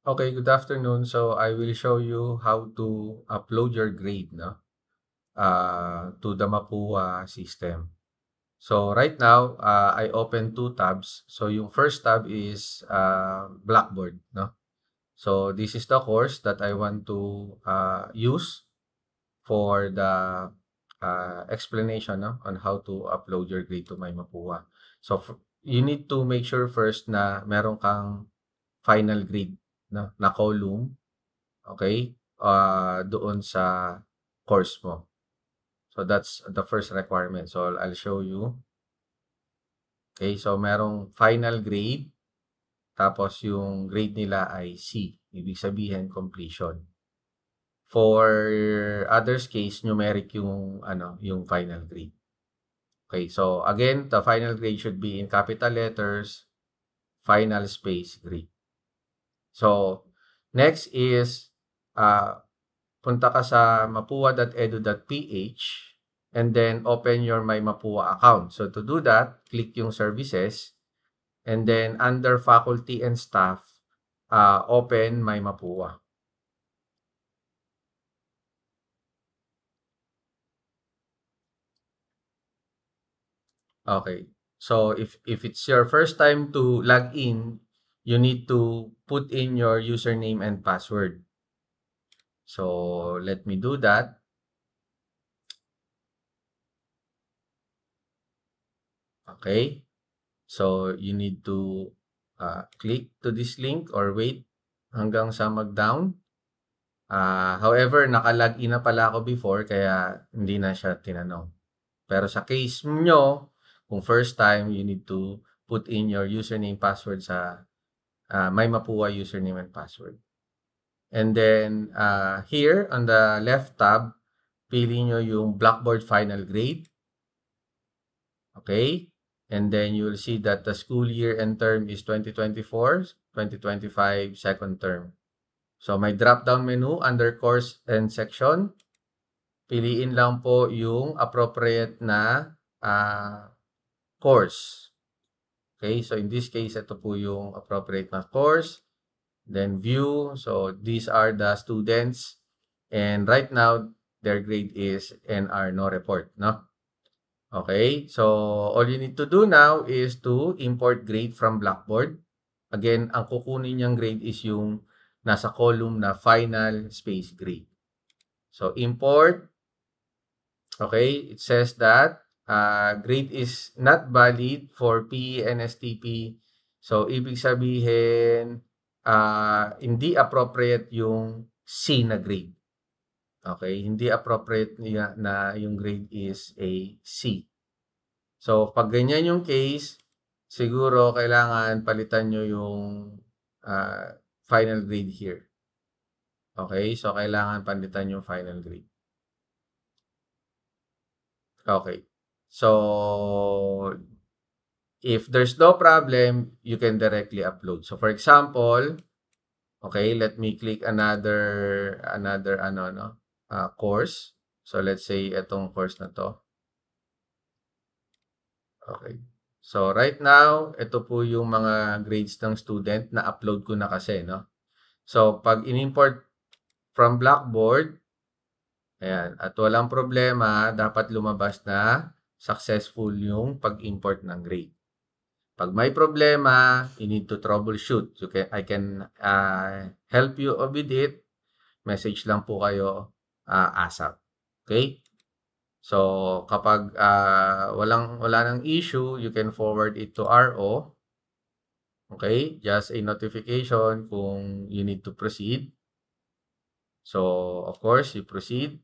Okay, good afternoon. So I will show you how to upload your grade, no, to the Mapua system. So right now, I open two tabs. So yung first tab is Blackboard, no. So this is the course that I want to use for the explanation, no, on how to upload your grade to my Mapua. So you need to make sure first na meron kang final grade, no, na column. Okay? Doon sa course mo. So that's the first requirement. So I'll show you. Okay, so merong final grade, tapos yung grade nila ay C. Ibig sabihin completion. For others case, numeric yung yung final grade. Okay, so again, the final grade should be in capital letters, final space grade. So next is uh, punta ka sa mapua.edu.ph and then open your My Mapua account. So to do that, click yung services and then under faculty and staff, open My Mapua. Okay. So if it's your first time to log in, you need to put in your username and password. So let me do that. Okay. So you need to click to this link or wait hanggang sa mag-down. However, naka-login na pala ako before kaya hindi na siya tinanong. Pero sa case nyo, kung first time, you need to put in your username password sa My Mapua username and password. And then here on the left tab, pili nyo yung Blackboard final grade. Okay? And then you will see that the school year and term is 2024, 2025 second term. So may drop-down menu under course and section. Piliin lang po yung appropriate na course. Okay, so in this case, ito po yung appropriate na course. Then view. So these are the students. And right now, their grade is NR no report, no? Okay, so all you need to do now is to import grade from Blackboard. Again, ang kukunin niyang grade is yung nasa column na final space grade. So import. Okay, it says that grade is not valid for PE and STP. So ibig sabihin, hindi appropriate yung C na grade. Okay, hindi appropriate na yung grade is a C. So, pag ganyan yung case, siguro kailangan palitan nyo yung final grade here. Okay, so kailangan palitan yung final grade. Okay, so if there's no problem, you can directly upload. So, for example, okay, let me click another course. So, let's say itong course na to. Okay. So, right now, ito po yung mga grades ng student na upload ko na kasi, no? So, pag in-import from Blackboard, ayan, at walang problema, dapat lumabas na successful yung pag-import ng grade. Pag may problema, you need to troubleshoot. I can help you with it. Message lang po kayo ASAP. Okay? So, kapag wala nang issue, you can forward it to RO. Okay? Just a notification kung you need to proceed. So, of course, you proceed.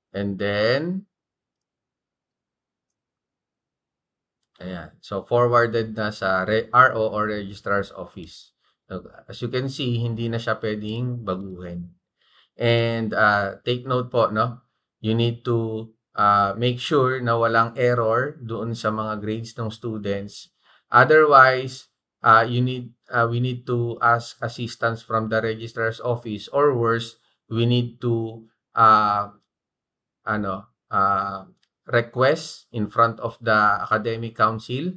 And then, ayan. So, forwarded na sa RO or Registrar's Office. So, as you can see, hindi na siya pwedeng baguhin. And take note po, no? You need to make sure na walang error doon sa mga grades ng students. Otherwise, we need to ask assistance from the registrar's office, or worse, we need to request in front of the academic council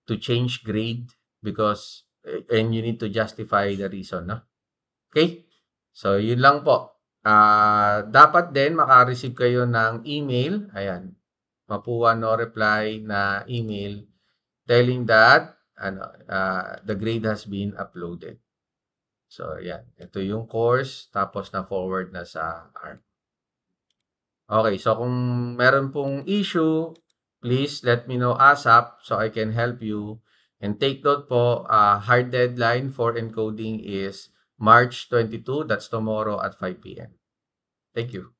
to change grade because and you need to justify the reason, no? Okay? So, yun lang po. Dapat din maka-receive kayo ng email, ayan, Mapua no reply na email telling that the grade has been uploaded. So, yan. Ito yung course, tapos na-forward na sa ARC. Okay, so kung meron pong issue, please let me know ASAP so I can help you. And take note po, hard deadline for encoding is March 22. That's tomorrow at 5 p.m. Thank you.